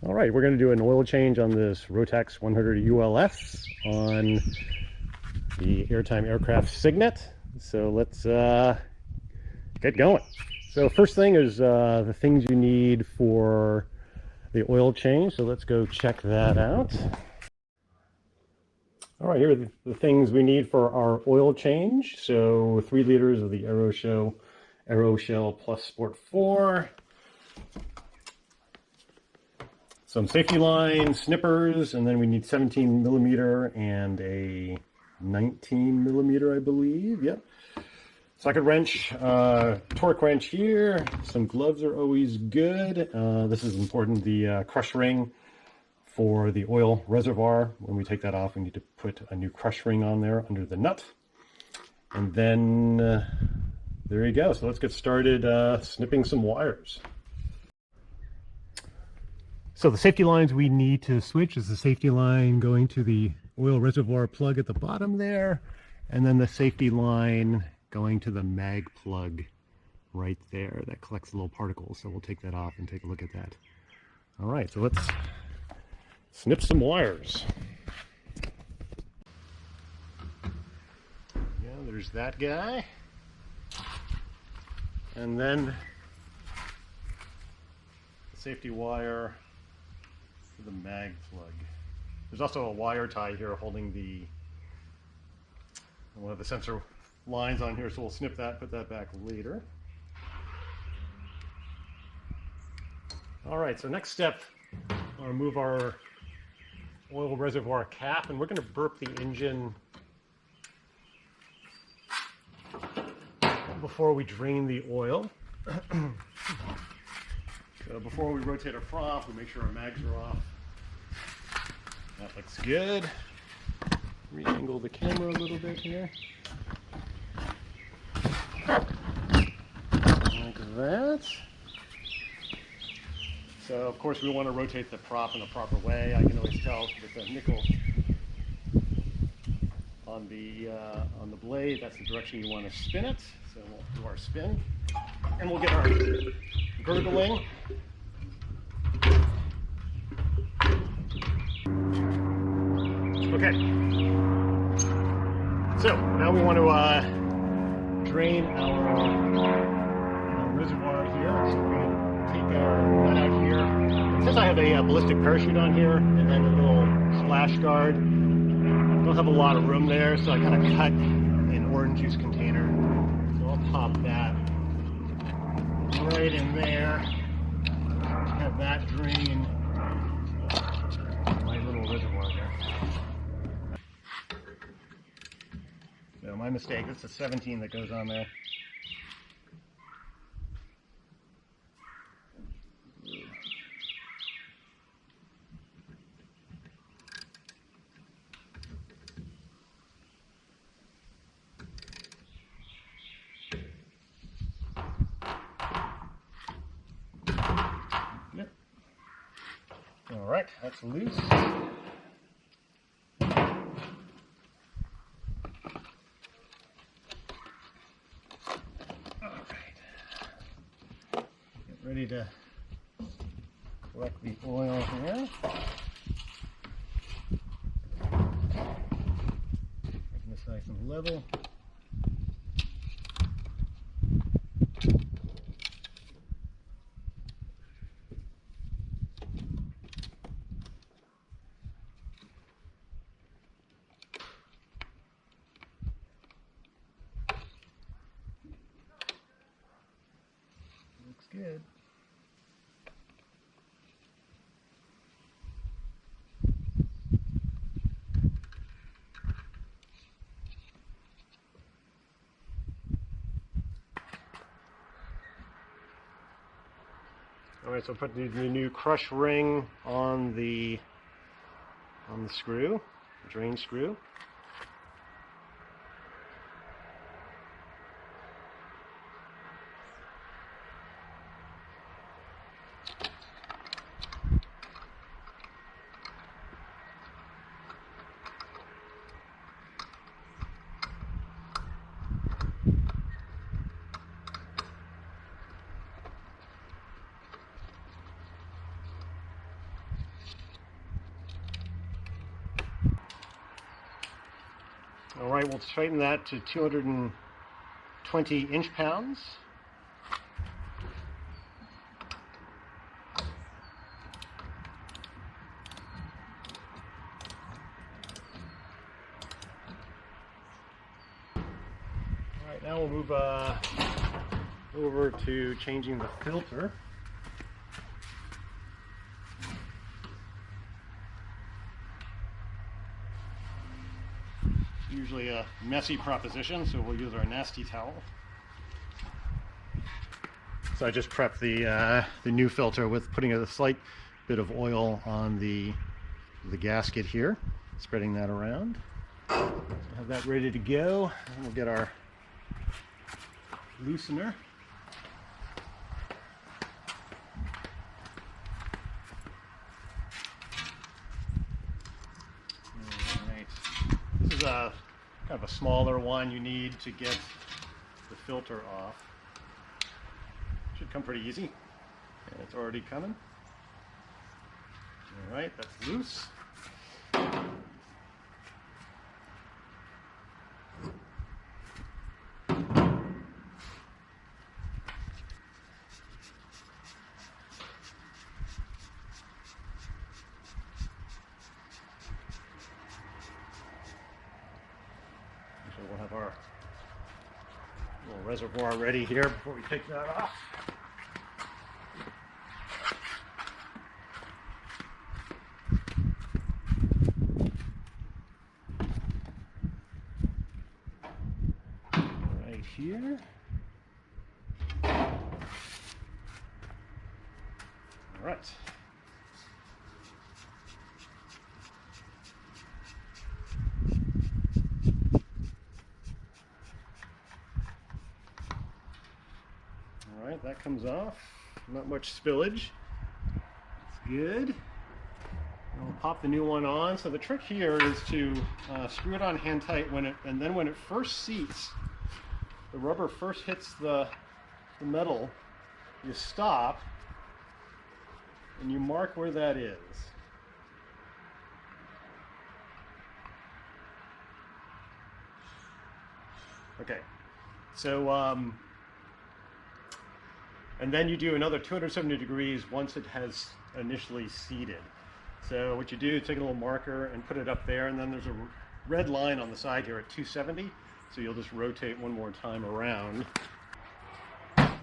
All right, we're going to do an oil change on this Rotax 100 ULS on the Airtime aircraft Cygnet. So let's get going. So first thing is the things you need for the oil change. So let's go check that out. All right, here are the things we need for our oil change. So 3 liters of the Aeroshell Plus Sport 4. Some safety line snippers, and then we need 17 millimeter and a 19 millimeter, I believe. Yep. Socket wrench, torque wrench here. Some gloves are always good. This is important, the crush ring for the oil reservoir. When we take that off, we need to put a new crush ring on there under the nut. And then there you go. So let's get started snipping some wires. So the safety lines we need to switch is the safety line going to the oil reservoir plug at the bottom there, and then the safety line going to the mag plug right there that collects the little particles. So we'll take that off and take a look at that. All right, so let's snip some wires. Yeah, there's that guy. And then the safety wire for the mag plug. There's also a wire tie here holding one of the sensor lines on here, so we'll snip that, put that back later. All right, so next step, I'll remove our oil reservoir cap, and we're going to burp the engine before we drain the oil. So before we rotate our prop, we make sure our mags are off. That looks good. Re-angle the camera a little bit here. Like that. So of course we want to rotate the prop in the proper way. I can always tell with the nickel on the blade, that's the direction you want to spin it. So we'll do our spin, and we'll get our gurgling. Okay. So now we want to drain our reservoir here. So we're going to take our nut out here. And since I have a ballistic parachute on here and then a little splash guard, I don't have a lot of room there, so I kind of cut an orange juice container. So I'll pop that right in there. Have that drain my little reservoir there. So my mistake, it's a 17 that goes on there. Yep. All right, that's loose. Ready to collect the oil here. Making this nice and level. Looks good. All right, so put the new crush ring on the screw, drain screw. All right, we'll tighten that to 220 inch-pounds. All right, now we'll move over to changing the filter. Usually a messy proposition, so we'll use our nasty towel. So I just prepped the new filter with putting a slight bit of oil on the gasket here, spreading that around. Have that ready to go, and we'll get our loosener. All right. This is a kind of a smaller one you need to get the filter off. Should come pretty easy, and it's already coming. All right, that's loose. So we'll have our little reservoir ready here before we take that off. Right here. All right. All right, that comes off. Not much spillage. It's good. And we'll pop the new one on. So the trick here is to screw it on hand tight and then when it first seats, the rubber first hits the metal, you stop and you mark where that is. Okay, so and then you do another 270 degrees once it has initially seated. So what you do is take a little marker and put it up there, and then there's a red line on the side here at 270. So you'll just rotate one more time around. I'll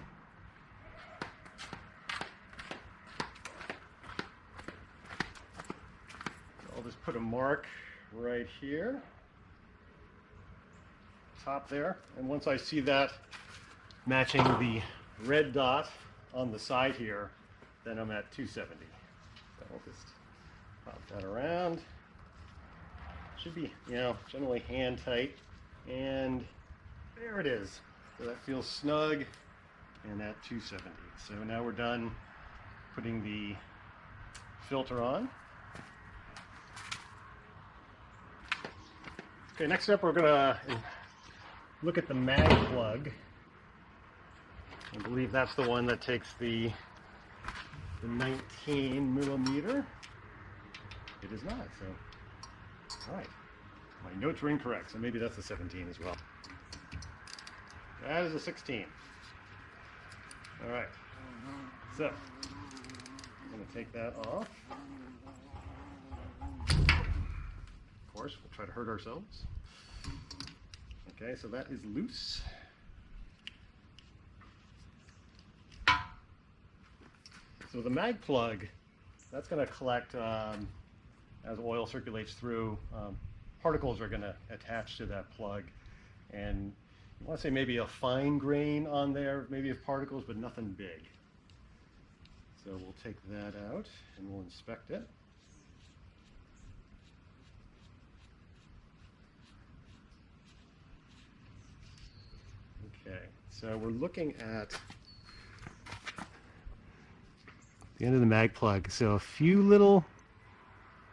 just put a mark right here, top there, and once I see that matching the red dot on the side here, then I'm at 270. So I'll just pop that around. Should be, generally hand tight, and there it is. So that feels snug, and at 270. So now we're done putting the filter on. Okay, next up we're gonna look at the mag plug. I believe that's the one that takes the 19 millimeter. It is not, so, all right. My notes were incorrect, so maybe that's a 17 as well. That is a 16. All right, so I'm gonna take that off. Of course, we'll try to hurt ourselves. Okay, so that is loose. So the mag plug, that's going to collect, as oil circulates through, particles are going to attach to that plug. And you want to say maybe a fine grain on there, maybe of particles, but nothing big. So we'll take that out and we'll inspect it. Okay, so we're looking at the end of the mag plug. So a few little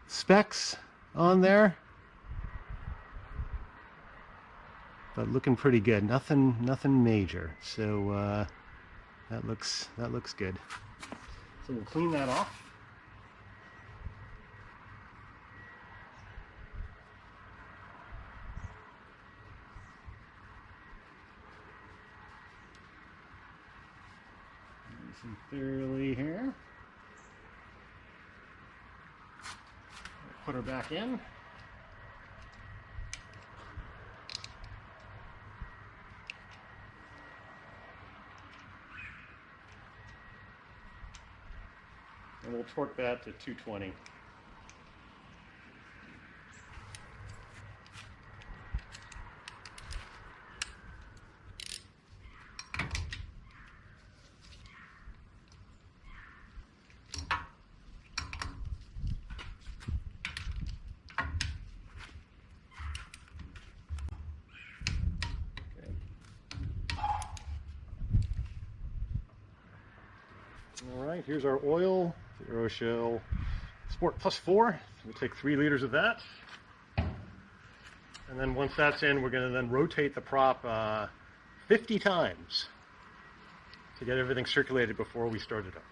specks on there, but looking pretty good. Nothing major. So that looks good. So we'll clean that off. clearly here. Put her back in. And we'll torque that to 220. All right, here's our oil, the Aeroshell Sport Plus 4. We'll take 3 liters of that. And then once that's in, we're going to then rotate the prop 50 times to get everything circulated before we start it up.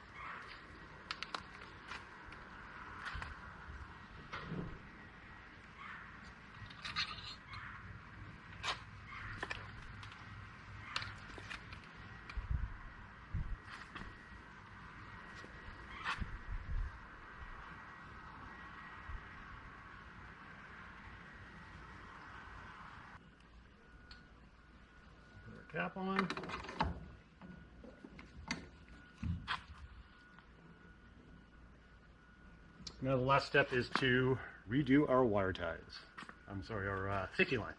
Cap on. Now the last step is to redo our wire ties. I'm sorry, our safety line.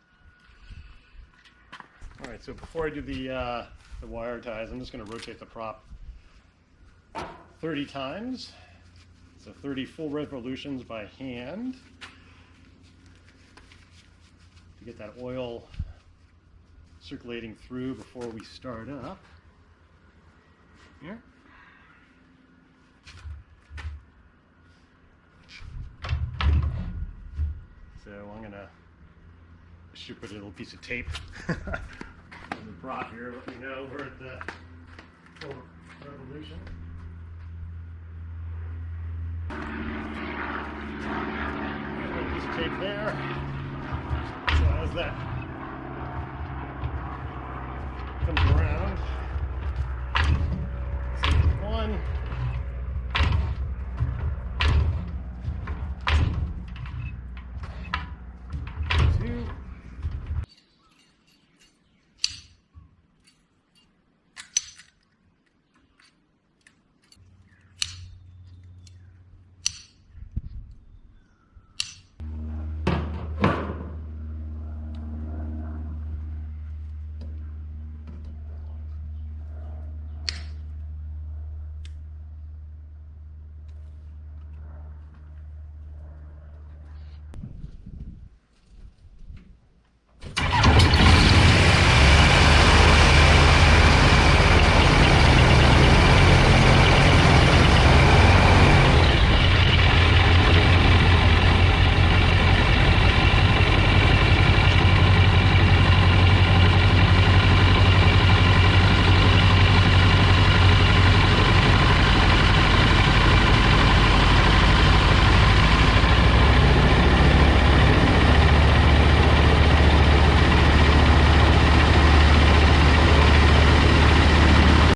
All right, so before I do the wire ties, I'm just going to rotate the prop 30 times. So 30 full revolutions by hand to get that oil circulating through before we start up. Here. So I'm gonna should put a little piece of tape on the prop here. Let me know we're at the full revolution. A little piece of tape there. So how's that?